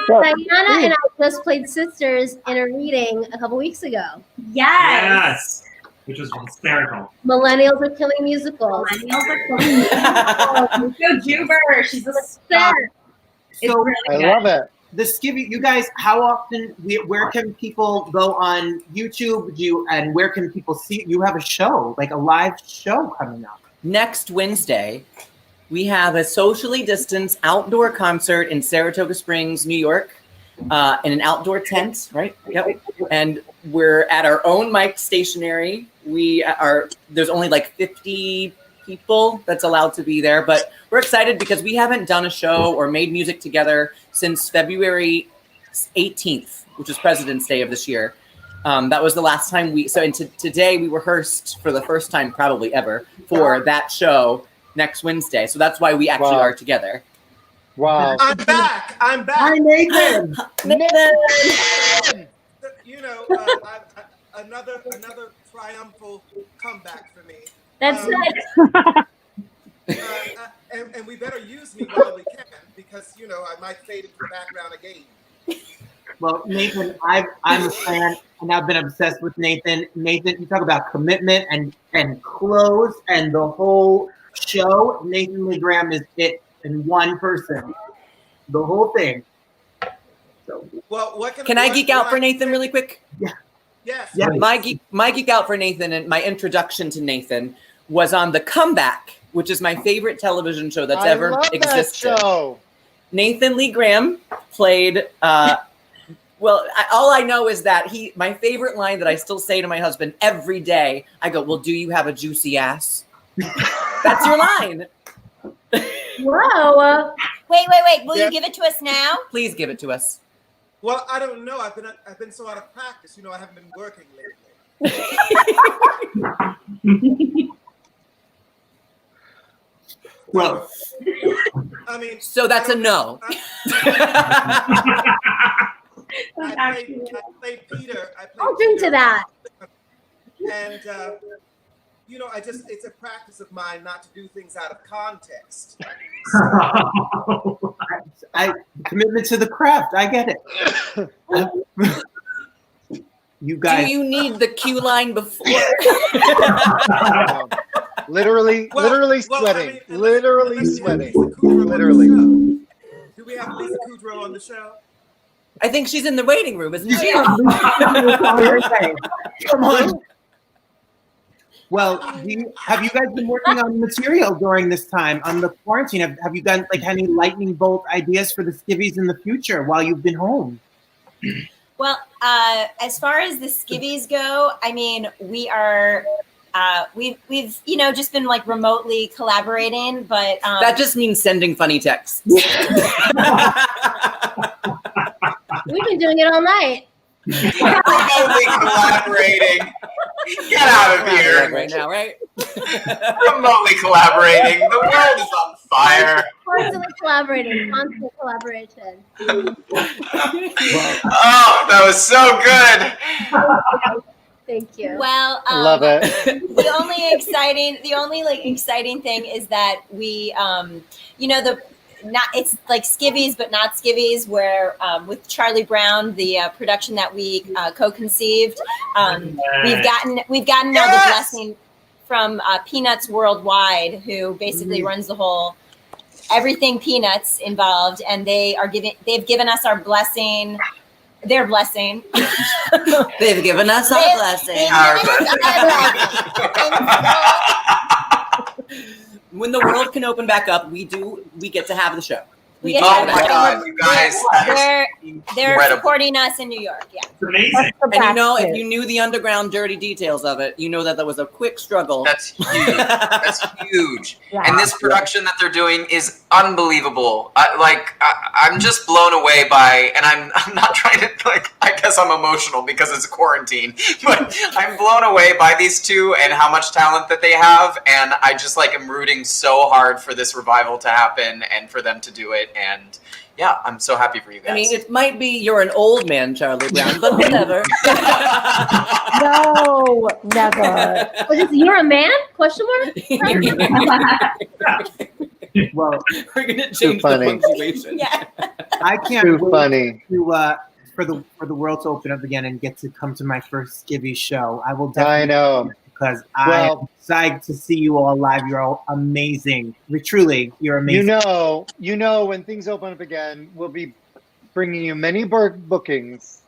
Diana and I just played sisters in a reading a couple weeks ago. Yes. Which was hysterical. Millennials are killing musicals. Millennials are killing musicals. Go Juber. She's a star. So really I good. love it. the Skivvy, you guys, how often, where can people go on YouTube? And where can people see, you have a show, like a live show coming up. Next Wednesday, we have a socially distanced outdoor concert in Saratoga Springs, New York, in an outdoor tent, right? Yep. And we're at our own mic stationary. There's only like 50 people that's allowed to be there, but we're excited because we haven't done a show or made music together since February 18th, which is President's Day of this year. That was the last time today we rehearsed for the first time probably ever for that show next Wednesday. So that's why we actually are together. Wow. I'm back. Hi, Nathan. Nathan. You know, another triumphal comeback for me. That's it. And we better use me while we can, because you know I might fade into the background again. Well, Nathan, I'm a fan, and I've been obsessed with Nathan. Nathan, you talk about commitment and clothes and the whole show. Nathan Lee Graham is it in one person, the whole thing. So, well, what can I geek out for Nathan really quick? Yeah. Yes. Yeah. My geek out for Nathan and my introduction to Nathan was on The Comeback, which is my favorite television show that's ever existed. That show. Nathan Lee Graham played. All I know is that my favorite line that I still say to my husband every day. I go, "Well, do you have a juicy ass?" That's your line. Whoa. Wait. Will you give it to us now? Please give it to us. Well, I don't know. I've been so out of practice. You know, I haven't been working lately. Well, I mean, so that's a no. I played Peter. I'll drink to that. And you know, it's a practice of mine not to do things out of context. Commitment to the craft. I get it. You guys. Do you need the cue line before? Literally sweating. Literally sweating. Literally. Do we have Lisa Kudrow on the show? I think she's in the waiting room, isn't she? Come on. Well, have you guys been working on material during this time on the quarantine? Have you done like any lightning bolt ideas for the Skivvies in the future while you've been home? Well, as far as the Skivvies go, I mean, we are we've just been like remotely collaborating, but that just means sending funny texts. We've been doing it all night. Remotely collaborating. Get out of here right now, right? Remotely collaborating. The world is on fire. Constantly collaborating. Constant collaboration. Oh, that was so good. Thank you. Well, love it. The only exciting thing is that we, it's like Skivvies, but not Skivvies, where with Charlie Brown, the production that we co-conceived, we've gotten now the blessing from Peanuts Worldwide, who basically runs the whole everything Peanuts involved, and they've given us our blessing. Their blessing. They've given us our blessing. When the world can open back up, we get to have the show. Oh my God, you guys! They're supporting us in New York. Yeah, it's amazing. And if you knew the underground dirty details of it, you know that was a quick struggle. That's huge. That's huge. Yeah. And this production that they're doing is unbelievable. I'm just blown away by, and I'm not trying to I guess I'm emotional because it's a quarantine, but I'm blown away by these two and how much talent that they have, and I just am rooting so hard for this revival to happen and for them to do it. And yeah, I'm so happy for you guys. I mean, it might be you're an old man, Charlie Brown, but whatever. No, never. Was this "You're a man?" Question mark. Well, we're gonna change the punctuation. Yeah. I can't Too wait funny. to for the world to open up again and get to come to my first Skivvies show. I will definitely. I know. Because I'm excited to see you all live. You're all amazing. Truly, you're amazing. You know, when things open up again, we'll be bringing you many more bookings.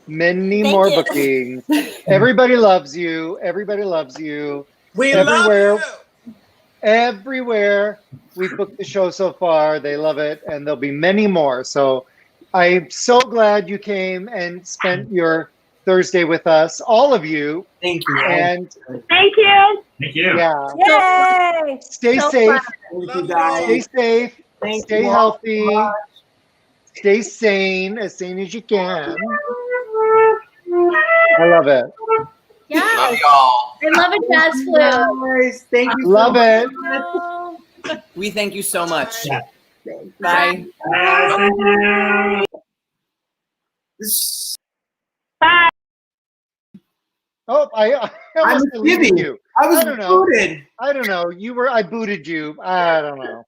Many more bookings. Everybody loves you. Everybody loves you. We everywhere, love you. Everywhere we've booked the show so far, they love it, and there'll be many more. So I'm so glad you came and spent your Thursday with us, all of you. Thank you. And thank you. Thank you. Yeah. Yay! Stay safe. Thank you guys. Stay safe. Thank Stay you healthy. Stay sane as you can. I love it. Yeah. Love y'all. I love a jazz flute. Thank you. Love it. We thank you so much. Yeah. Bye. Thank you. Bye. Oh, I almost deleted you. I was don't know. booted. I don't know. I booted you. I don't know.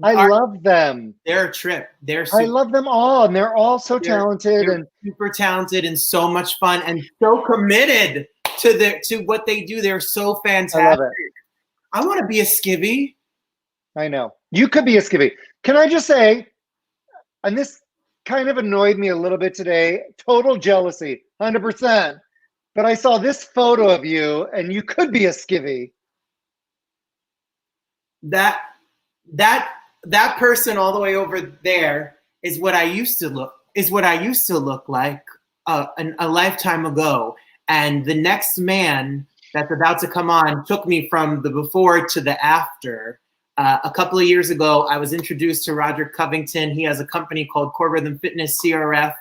I Our- love them. They're a trip. I love them all, and they're all so talented they're and super talented and so much fun and so committed to what they do. They're so fantastic. I love it. I want to be a skivvy. I know. You could be a skivvy. Can I just say, and this kind of annoyed me a little bit today, total jealousy, 100%. But I saw this photo of you, and you could be a skivvy. That person all the way over there is what I used to look like a lifetime ago. And the next man that's about to come on took me from the before to the after. A couple of years ago, I was introduced to Rodrick Covington. He has a company called Core Rhythm Fitness, CRF,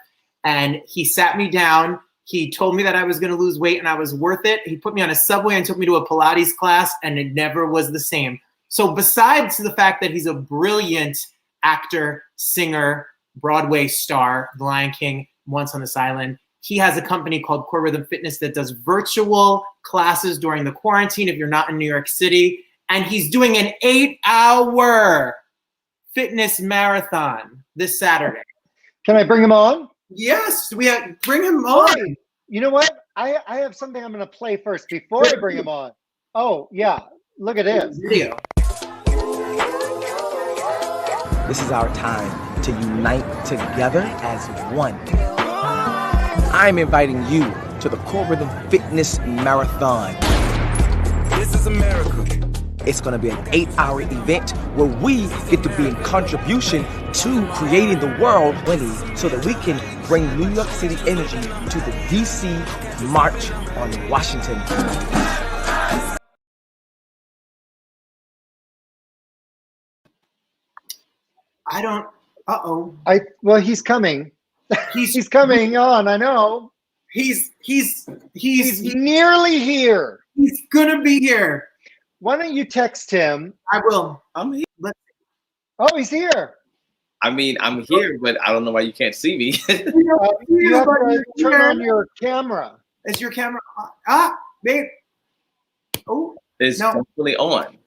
and he sat me down. He told me that I was going to lose weight and I was worth it. He put me on a subway and took me to a Pilates class, and it never was the same. So besides the fact that he's a brilliant actor, singer, Broadway star, The Lion King, Once on This Island, he has a company called Core Rhythm Fitness that does virtual classes during the quarantine if you're not in New York City. And he's doing an 8-hour fitness marathon this Saturday. Can I bring him on? Yes, bring him on. Hey, you know what? I have something I'm going to play first before I bring him on. Oh, yeah. Look at this. Video. This is our time to unite together as one. I'm inviting you to the Core Rhythm Fitness Marathon. This is America. It's going to be an 8-hour event where we get to be in contribution to creating the world winning so that we can bring New York City energy to the DC March on Washington. I don't. Well, he's coming. He's coming on. I know. He's nearly here. He's gonna be here. Why don't you text him? I will. I'm here. Oh, he's here. I mean, I'm here, but I don't know why you can't see me. You have to turn on your camera. Is your camera on? Ah, babe. Oh, It's definitely on.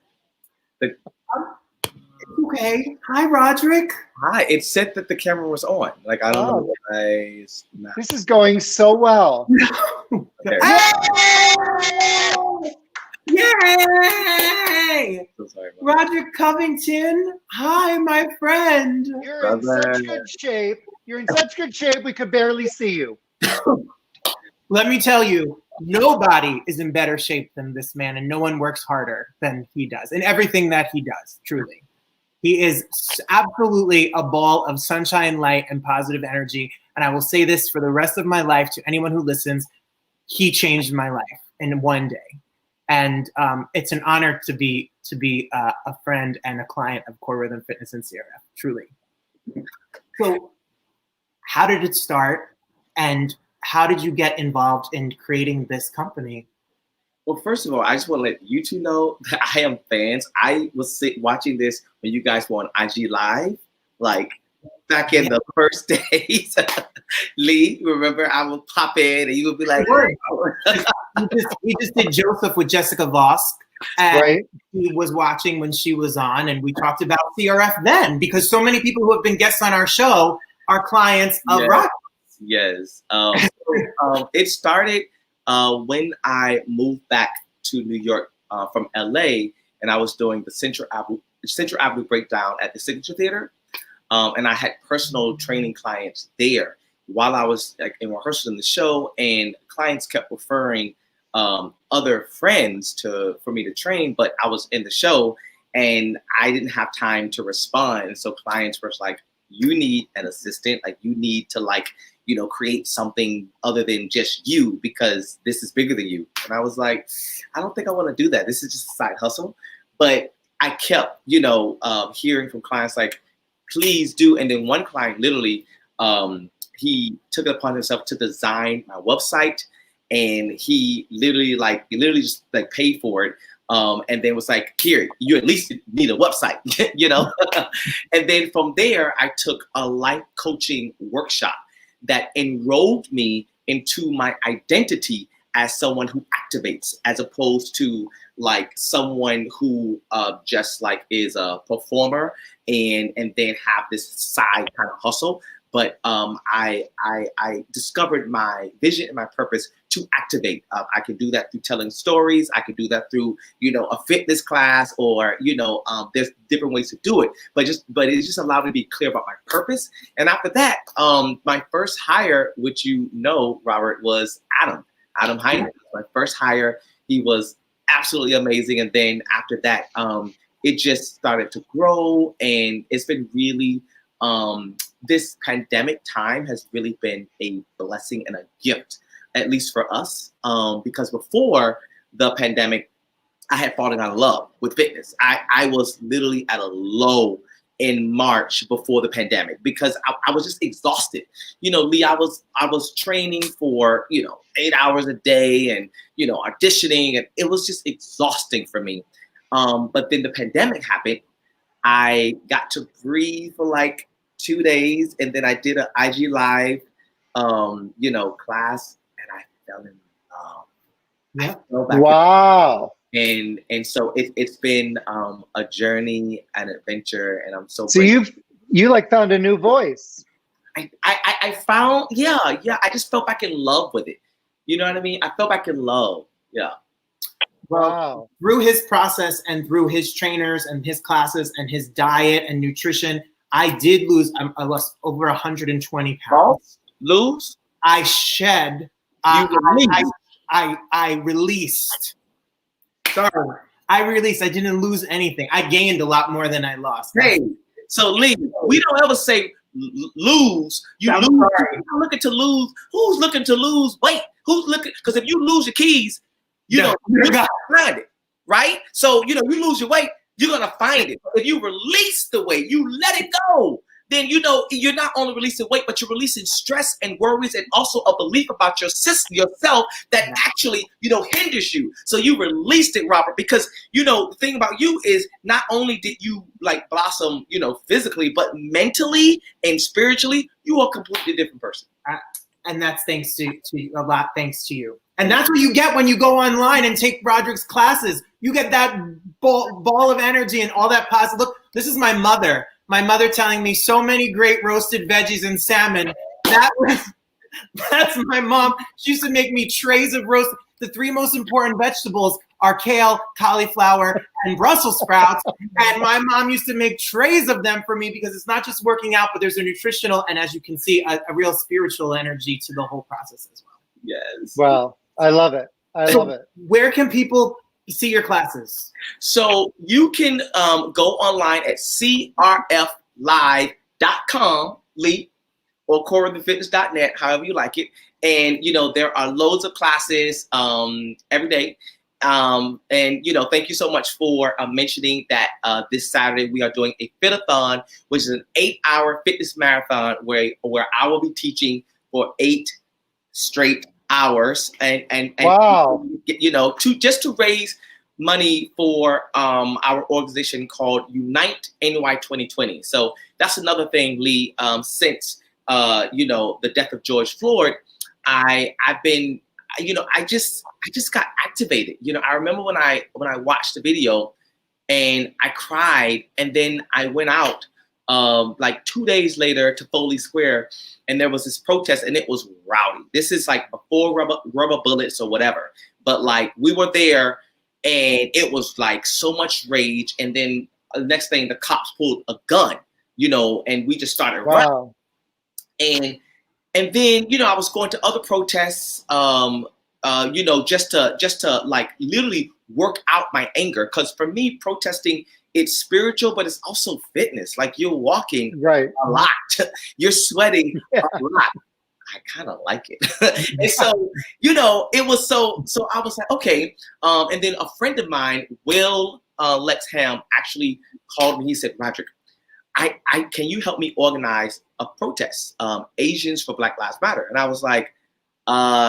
Okay. Hi, Rodrick. Hi. It said that the camera was on. Like, I don't know why it's not. This is going so well. Okay. Yay! So sorry about Rodrick Covington. Hi, my friend. You're in such good shape. You're in such good shape, we could barely see you. Let me tell you, nobody is in better shape than this man, and no one works harder than he does in everything that he does, truly. He is absolutely a ball of sunshine, light, and positive energy. And I will say this for the rest of my life to anyone who listens, he changed my life in one day. And it's an honor to be a friend and a client of Core Rhythm Fitness and CRF, truly. So how did it start? And how did you get involved in creating this company? Well, first of all, I just want to let you two know that I am fans. I was watching this when you guys were on IG Live, like back in the first days. Lee, remember I would pop in and you would be like, he just did Joseph with Jessica Vosk. And she was watching when she was on, and we talked about CRF then, because so many people who have been guests on our show are clients of Rock. Yes. It started when I moved back to New York from LA, and I was doing the Central Avenue breakdown at the Signature Theater. And I had personal training clients there while I was like in rehearsal in the show, and clients kept referring other friends for me to train, but I was in the show and I didn't have time to respond. And so clients were like, you need an assistant, like you need to create something other than just you, because this is bigger than you. And I was like, I don't think I want to do that. This is just a side hustle. But I kept, hearing from clients like, please do. And then one client literally, he took it upon himself to design my website, and he literally just paid for it. And then was like, here, you at least need a website, And then from there, I took a life coaching workshop that enrolled me into my identity as someone who activates, as opposed to like someone who just like is a performer and then have this side kind of hustle. But I discovered my vision and my purpose to activate. I could do that through telling stories. I could do that through, a fitness class, or, there's different ways to do it. But it just allowed me to be clear about my purpose. And after that, my first hire, which Robert, was Adam Heinrich. My first hire. He was absolutely amazing. And then after that, it just started to grow, and it's been really this pandemic time has really been a blessing and a gift, at least for us, because before the pandemic, I had fallen out of love with fitness. I was literally at a low in March before the pandemic, because I was just exhausted. Lee, I was training for 8 hours a day, and auditioning, and it was just exhausting for me. But then the pandemic happened. I got to breathe for like 2 days, and then I did an IG Live, class, and I fell in love. Yeah. Wow. And so it's been a journey, an adventure, and I'm so. So you like found a new voice. I found I just fell back in love with it. You know what I mean? I fell back in love. Yeah. Well, through his process and through his trainers and his classes and his diet and nutrition, I did lose. I lost over 120 pounds. Lose? I shed. I released. Sorry, I released. I didn't lose anything. I gained a lot more than I lost. Hey, so Lee, we don't ever say lose. You lose. You're looking to lose. Who's looking to lose weight? Who's looking? Because if you lose your keys, you're gonna find it, right? So you lose your weight, you're gonna find it. If you release the weight, you let it go, then you're not only releasing weight, but you're releasing stress and worries, and also a belief about yourself that actually hinders you. So you released it, Robert, because the thing about you is not only did you like blossom physically, but mentally and spiritually, you are a completely different person. And that's thanks to a lot. Thanks to you. And that's what you get when you go online and take Rodrick's classes. You get that ball of energy and all that positive. Look, this is my mother. My mother telling me so many great roasted veggies and salmon. That's my mom. She used to make me trays of roast. The 3 most important vegetables are kale, cauliflower, and Brussels sprouts. And my mom used to make trays of them for me, because it's not just working out, but there's a nutritional and, as you can see, a real spiritual energy to the whole process as well. Yes. Wow. I love it. I love it. Where can people see your classes? So you can go online at crflive.com, Lee, or CoreRhythmFitness.net, however you like it. And, there are loads of classes every day. And, thank you so much for mentioning that this Saturday we are doing a fit-a-thon, which is an 8-hour fitness marathon where I will be teaching for 8 straight hours, and wow, to raise money for our organization called Unite NY 2020. So that's another thing, Lee. Since the death of George Floyd, I've been I just got activated. I remember when I watched the video and I cried, and then I went out like 2 days later to Foley Square, and there was this protest, and it was rowdy. This is like before rubber bullets or whatever, but like we were there, and it was like so much rage. And then the next thing, the cops pulled a gun, and we just started running. And then I was going to other protests, just to like literally work out my anger, because for me, protesting, it's spiritual, but it's also fitness. Like you're walking a lot, you're sweating a lot. I kind of like it. And so, it was so I was like, okay. And then a friend of mine, Will Lexham, actually called me. He said, Rodrick, can you help me organize a protest, Asians for Black Lives Matter? And I was like,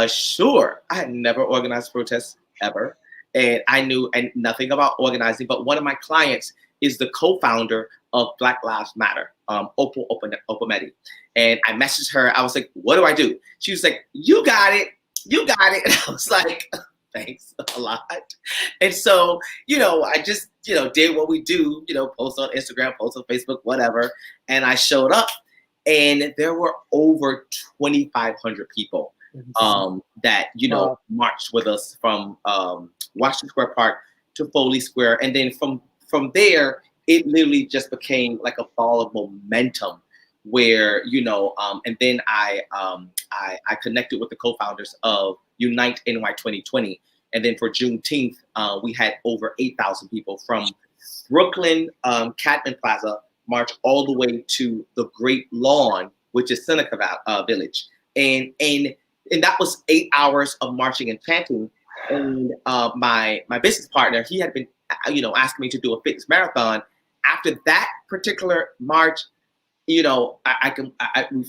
sure. I had never organized protests ever. And I knew nothing about organizing, but one of my clients is the co-founder of Black Lives Matter, Opal Opamedi. And I messaged her. I was like, what do I do? She was like, you got it. You got it. And I was like, thanks a lot. And so, I just, did what we do, post on Instagram, post on Facebook, whatever. And I showed up, and there were over 2,500 people that, marched with us from Washington Square Park to Foley Square. And then from there, it literally just became like a ball of momentum where, and then I connected with the co-founders of Unite NY 2020. And then for Juneteenth, we had over 8,000 people from Brooklyn, Cadman Plaza, march all the way to the Great Lawn, which is Seneca Village. And that was 8 hours of marching and chanting. And my business partner, he had been, asking me to do a fitness marathon. After that particular march, we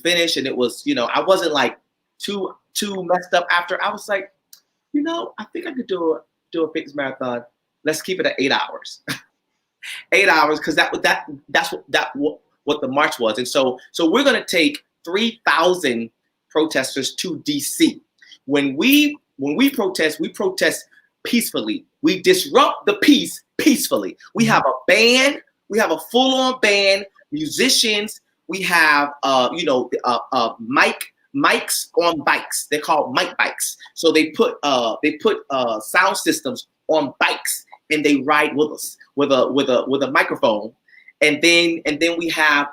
finished, and it was, I wasn't like too messed up after. I was like, I think I could do a fitness marathon. Let's keep it at 8 hours. 8 hours, because that's what the march was. And so we're gonna take 3,000 protesters to DC. When we protest peacefully. We disrupt the peace peacefully. We have a band. We have a full-on band, musicians. We have mics on bikes. They're called mic bikes. So they put sound systems on bikes, and they ride with us with a microphone. And then we have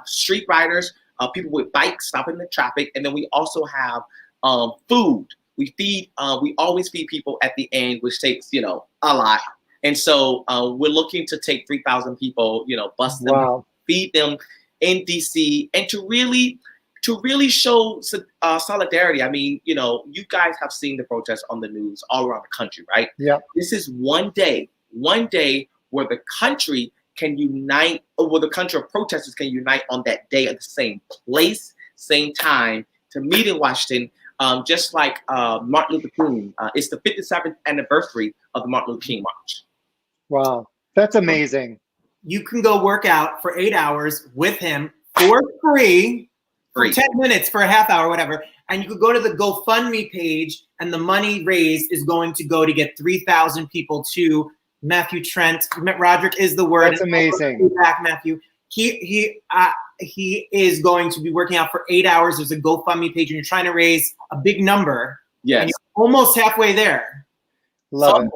street riders, people with bikes stopping the traffic, and then we also have food. We always feed people at the end, which takes a lot. And so we're looking to take 3,000 people, bus them, feed them in DC, and to really show solidarity. I mean, you guys have seen the protests on the news all around the country, right? Yeah. This is one day where the country can unite, or where the country of protesters can unite on that day at the same place, same time, to meet in Washington, just like Martin Luther King. It's the 57th anniversary of the Martin Luther King March. Wow, that's amazing. You can go work out for 8 hours with him for free. For 10 minutes, for a half hour, whatever. And you could go to the GoFundMe page, and the money raised is going to go to get 3,000 people to Matthew Trent. Rodrick is the word. That's amazing. Back, Matthew. He is going to be working out for 8 hours. There's a GoFundMe page, and you're trying to raise a big number. Yes. And you're almost halfway there. Love it.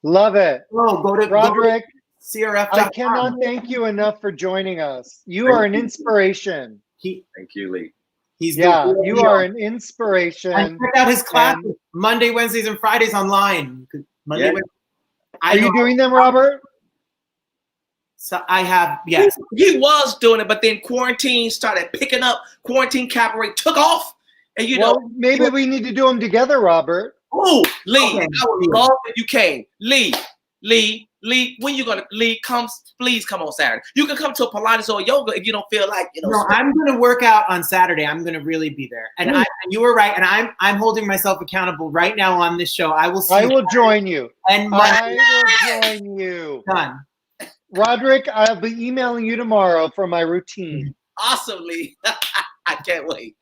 Love it. Oh, go to Rodrick. CRF.com. I cannot thank you enough for joining us. You are an inspiration. Thank you, Lee. You are an inspiration. And check out his classes Monday, Wednesdays, and Fridays online. Are you doing them, Robert? So I have, yes. He was doing it, but then quarantine started picking up. Quarantine Cabaret took off, and maybe we need to do them together, Robert. Oh, Lee, okay. I would love that you came. Lee, when you gonna please come on Saturday. You can come to a Pilates or yoga if you don't feel like No, I'm gonna work out on Saturday. I'm gonna really be there. And you were right. And I'm holding myself accountable right now on this show. I will join you. And I will join you. Done. Rodrick, I'll be emailing you tomorrow for my routine. Awesome, Lee. I can't wait.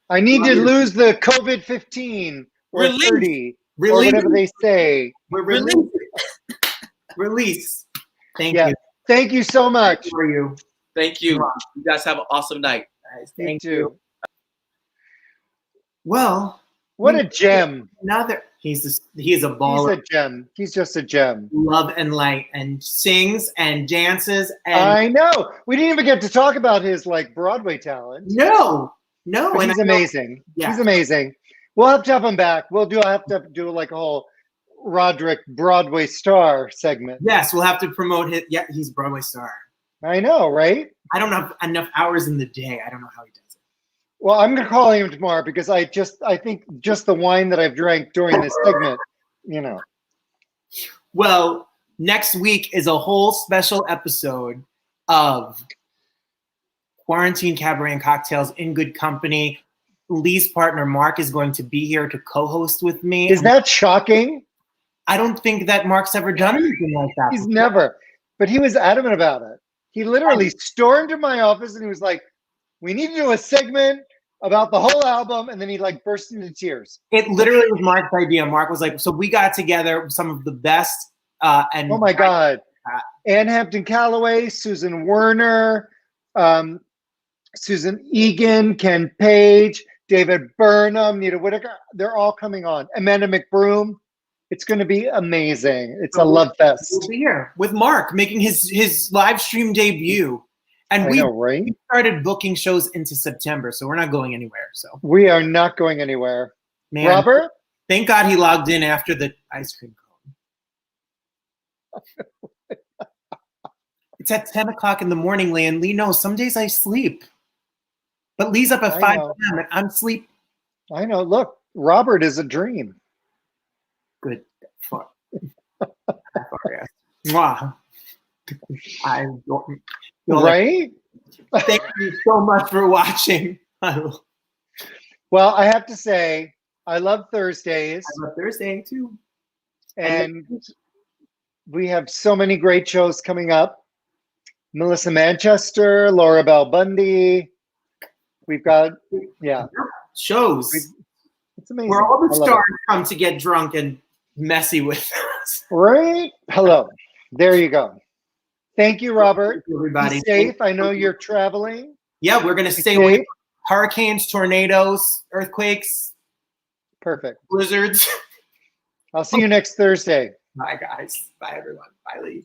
I need to lose the COVID-15 or Release. 30 or Release. whatever they say. We're released. Release. Thank you. Thank you so much. For you. Thank you. You guys have an awesome night. Thank you. Well, what a gem. He is a baller. He's a gem. He's just a gem. Love and light, and sings and dances. And I know. We didn't even get to talk about his like Broadway talent. No. But he's amazing. Yeah. He's amazing. We'll have to have him back. I have to do like a whole Rodrick Broadway star segment. Yes, we'll have to promote his. Yeah, he's a Broadway star. I know, right? I don't have enough hours in the day. I don't know how he does it. Well, I'm gonna call him tomorrow because I think just the wine that I've drank during this segment, you know. Well, next week is a whole special episode of Quarantine Cabaret and Cocktails in Good Company. Lee's partner Mark is going to be here to co-host with me. Is that shocking? I don't think that Mark's ever done anything like that. He's never, but he was adamant about it. He literally stormed to my office and he was like, "We need to do a segment about the whole album," and then he like burst into tears. It literally was Mark's idea. Mark was like, "So we got together some of the best." And oh my God, Ann Hampton Calloway, Susan Werner, Susan Egan, Ken Page, David Burnham, Nita Whitaker. They're all coming on. Amanda McBroom. It's going to be amazing. It's a love fest. We'll be here with Mark making his live stream debut. And we started booking shows into September, so we're not going anywhere. So we are not going anywhere. Man, Robert? Thank God he logged in after the ice cream cone. It's at 10 o'clock in the morning, Lee, and Lee knows some days I sleep. But Lee's up at 5 p.m. and I'm asleep. I know. Look, Robert is a dream. Good. Fuck. Mwah. Right? Thank you so much for watching. Well, I have to say, I love Thursdays. I love Thursday too. And we have so many great shows coming up. Melissa Manchester, Laura Bell Bundy. We've got, shows. It's amazing. Where all the stars come to get drunk and messy with us. Right? Hello. There you go. Thank you, Robert. Thank you, everybody. Be safe. I know you're traveling. Yeah, we're going to stay away from hurricanes, tornadoes, earthquakes. Perfect. Blizzards. I'll see you next Thursday. Bye, guys. Bye, everyone. Bye, Lee.